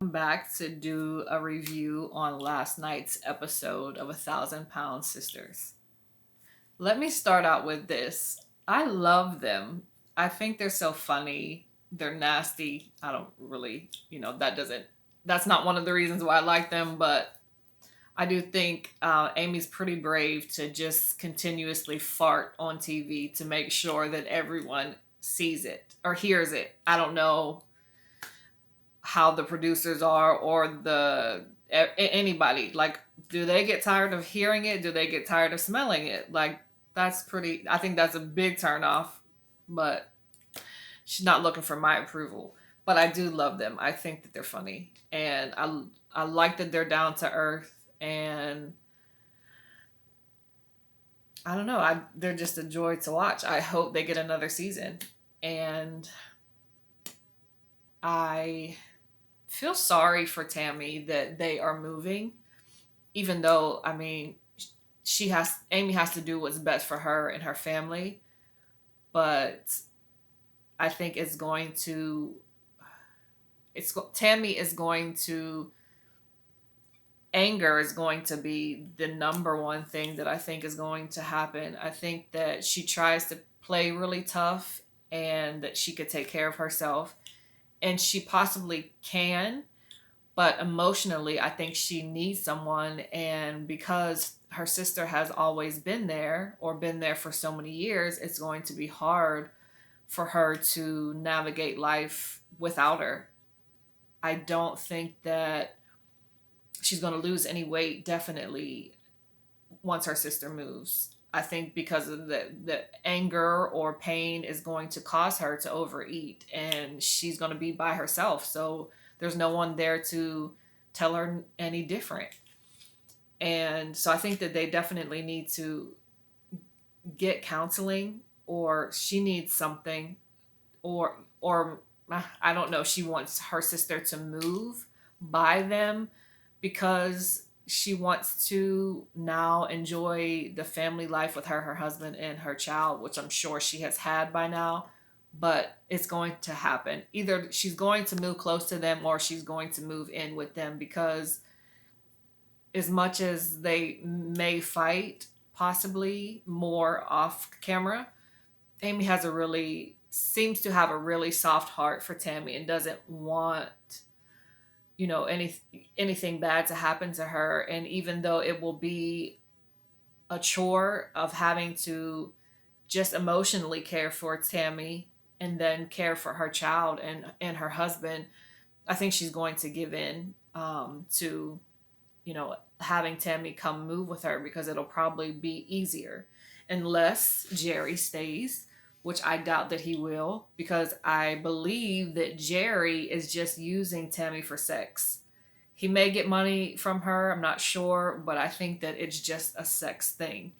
Back to do a review on last night's episode of 1,000 Pound Sisters. Let me start out with this. I love them. I think they're so funny. They're nasty. I don't really, that's not one of the reasons why I like them, but I do think Amy's pretty brave to just continuously fart on TV to make sure that everyone sees it or hears it. I don't know how the producers are or anybody, like, do they get tired of hearing it, do they get tired of smelling it? Like, that's pretty, I think that's a big turn off. But she's not looking for my approval. But I do love them. I think that they're funny, and I like that they're down to earth. And I don't know, they're just a joy to watch. I hope they get another season. And I feel sorry for Tammy that they are moving, even though, I mean, Amy has to do what's best for her and her family. But I think it's Tammy is going to anger is going to be the number one thing that I think is going to happen. I think that she tries to play really tough and that she could take care of herself, and she possibly can, but emotionally I think she needs someone. And because her sister has always been there, or been there for so many years, it's going to be hard for her to navigate life without her. I don't think that she's going to lose any weight, definitely, once her sister moves. I think because of the anger or pain is going to cause her to overeat, and she's going to be by herself. So there's no one there to tell her any different. And so I think that they definitely need to get counseling, or she needs something, or I don't know, she wants her sister to move by them because she wants to now enjoy the family life with her husband, and her child, which I'm sure she has had by now. But it's going to happen. Either she's going to move close to them, or she's going to move in with them, because as much as they may fight, possibly more off camera, Amy seems to have a really soft heart for Tammy, and doesn't want, anything bad to happen to her. And even though it will be a chore of having to just emotionally care for Tammy, and then care for her child and her husband, I think she's going to give in, to, having Tammy come move with her, because it'll probably be easier, unless Jerry stays, which I doubt that he will, because I believe that Jerry is just using Tammy for sex. He may get money from her, I'm not sure, but I think that it's just a sex thing.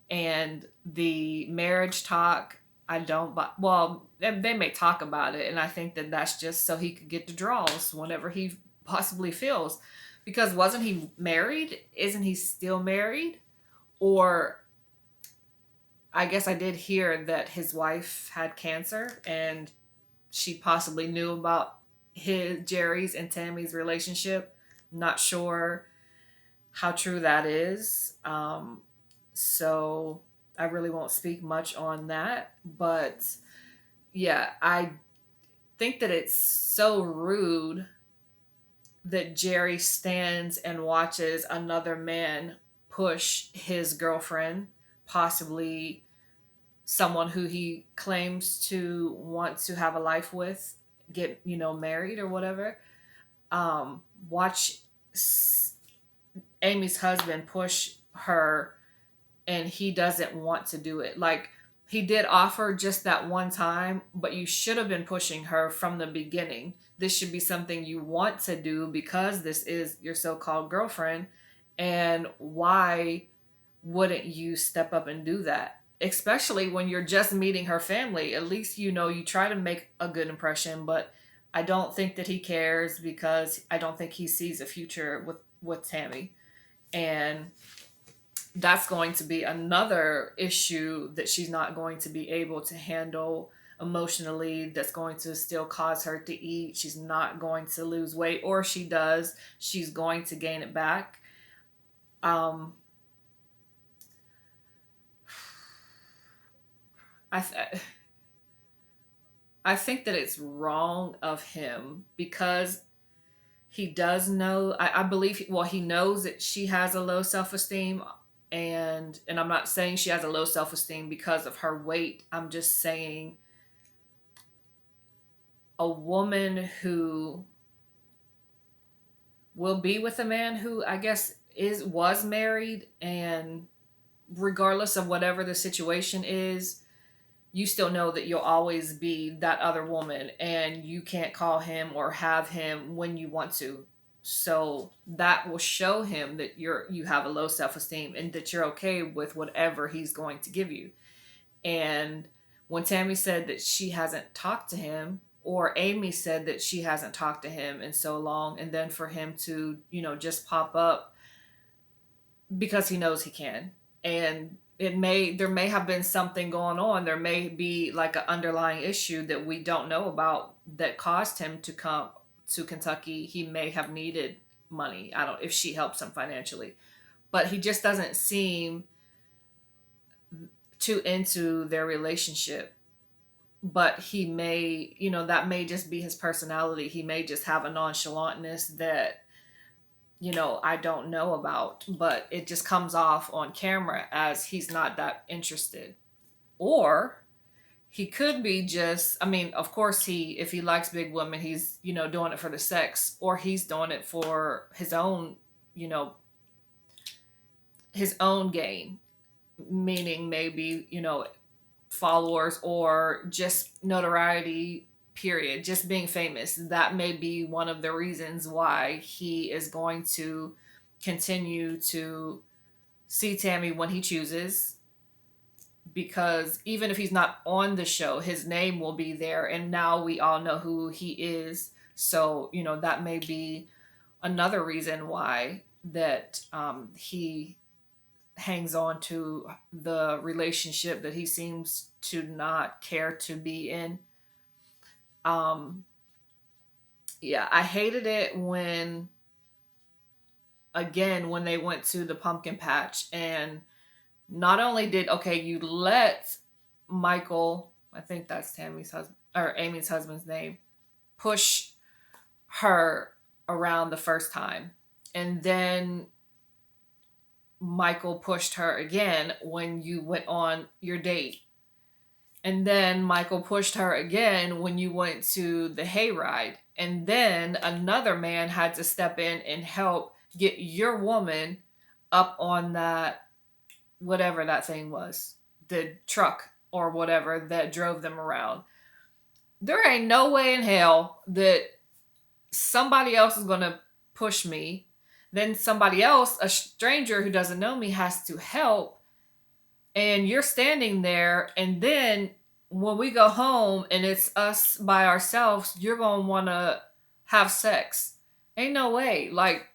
And the marriage talk, I don't, but well, they may talk about it, and I think that that's just so he could get the draws whenever he possibly feels. Because wasn't he married? Isn't he still married? Or I guess I did hear that his wife had cancer, and she possibly knew about Jerry's and Tammy's relationship. Not sure how true that is. So I really won't speak much on that. But yeah, I think that it's so rude that Jerry stands and watches another man push his girlfriend, possibly someone who he claims to want to have a life with, get, married or whatever. Watch Amy's husband push her, and he doesn't want to do it. Like, he did offer just that one time, but you should have been pushing her from the beginning. This should be something you want to do, because this is your so-called girlfriend. And why wouldn't you step up and do that? Especially when you're just meeting her family. At least, you try to make a good impression. But I don't think that he cares, because I don't think he sees a future with Tammy. And that's going to be another issue that she's not going to be able to handle emotionally, that's going to still cause her to eat. She's not going to lose weight, or if she does, she's going to gain it back. Um, I th- I think that it's wrong of him because he does know. I believe. Well, he knows that she has a low self esteem, and I'm not saying she has a low self esteem because of her weight. I'm just saying a woman who will be with a man who I guess is was married, and regardless of whatever the situation is, you still know that you'll always be that other woman, and you can't call him or have him when you want to. So that will show him that you have a low self-esteem and that you're okay with whatever he's going to give you. And when Tammy said that she hasn't talked to him, or Amy said that she hasn't talked to him in so long, and then for him to, just pop up because he knows he can. And there may have been something going on. There may be like an underlying issue that we don't know about that caused him to come to Kentucky. He may have needed money. I don't if she helps him financially. But he just doesn't seem too into their relationship. But he may, that may just be his personality. He may just have a nonchalantness that I don't know about, but it just comes off on camera as he's not that interested. Or he could be just, I mean, of course if he likes big women, he's, doing it for the sex, or he's doing it for you know, his own gain, meaning maybe, followers or just notoriety, period, just being famous. That may be one of the reasons why he is going to continue to see Tammy when he chooses, because even if he's not on the show, his name will be there, and now we all know who he is. So that may be another reason why that he hangs on to the relationship that he seems to not care to be in. Um, yeah, I hated it when they went to the pumpkin patch, and not only did, okay, you let Michael, I think that's Tammy's husband or Amy's husband's name, push her around the first time. And then Michael pushed her again when you went on your date. And then Michael pushed her again when you went to the hayride. And then another man had to step in and help get your woman up on that, whatever that thing was, the truck or whatever that drove them around. There ain't no way in hell that somebody else is going to push me. Then somebody else, a stranger who doesn't know me, has to help. And you're standing there, and then when we go home and it's us by ourselves, you're going to want to have sex. Ain't no way. Like,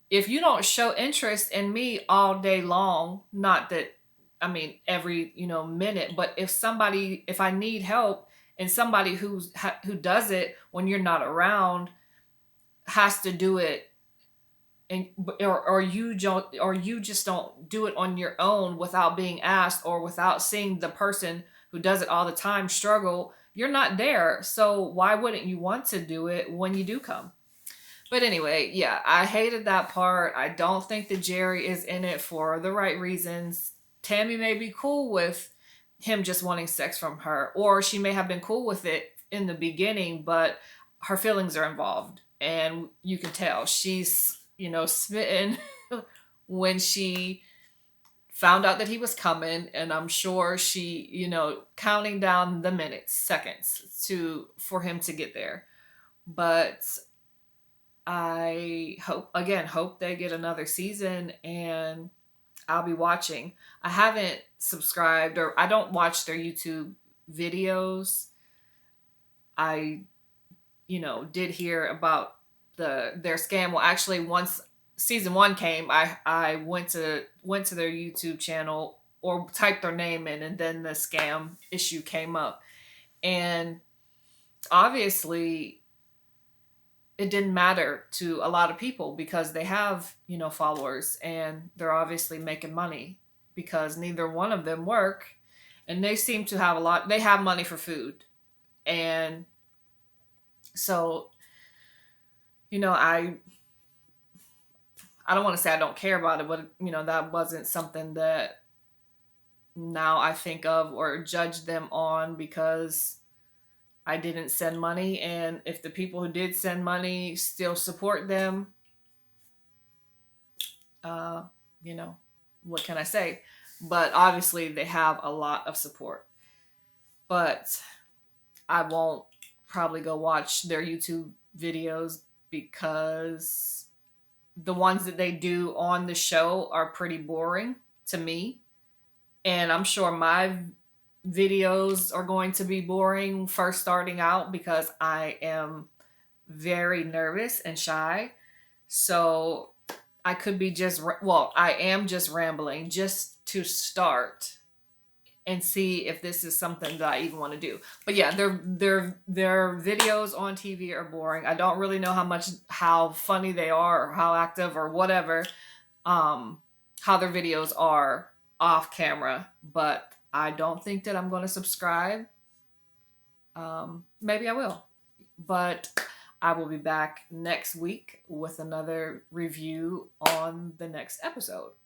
if you don't show interest in me all day long, not that, I mean, every, minute, but if I need help, and somebody who does it when you're not around has to do it, and or you just don't do it on your own without being asked, or without seeing the person who does it all the time struggle, you're not there. So why wouldn't you want to do it when you do come? But anyway, yeah, I hated that part. I don't think that Jerry is in it for the right reasons. Tammy may be cool with him just wanting sex from her, or she may have been cool with it in the beginning, but her feelings are involved. And you can tell she's, smitten when she found out that he was coming. And I'm sure she, counting down the minutes, seconds for him to get there. But I hope they get another season, and I'll be watching. I haven't subscribed, or I don't watch their YouTube videos. I, did hear about their scam. Well, actually, once season 1 came, I went to their YouTube channel or typed their name in, and then the scam issue came up. And obviously, it didn't matter to a lot of people because they have, followers, and they're obviously making money because neither one of them work, and they seem to have they have money for food. And so, I don't want to say I don't care about it, but that wasn't something that now I think of or judge them on because I didn't send money. And if the people who did send money still support them, uh, you know, what can I say? But obviously, they have a lot of support. But I won't probably go watch their YouTube videos because the ones that they do on the show are pretty boring to me. And I'm sure my videos are going to be boring first starting out because I am very nervous and shy. So I could be I am just rambling just to start and see if this is something that I even want to do. But yeah, their videos on TV are boring. I don't really know how funny they are or how active or whatever, how their videos are off camera, but I don't think that I'm going to subscribe. Maybe I will, but I will be back next week with another review on the next episode.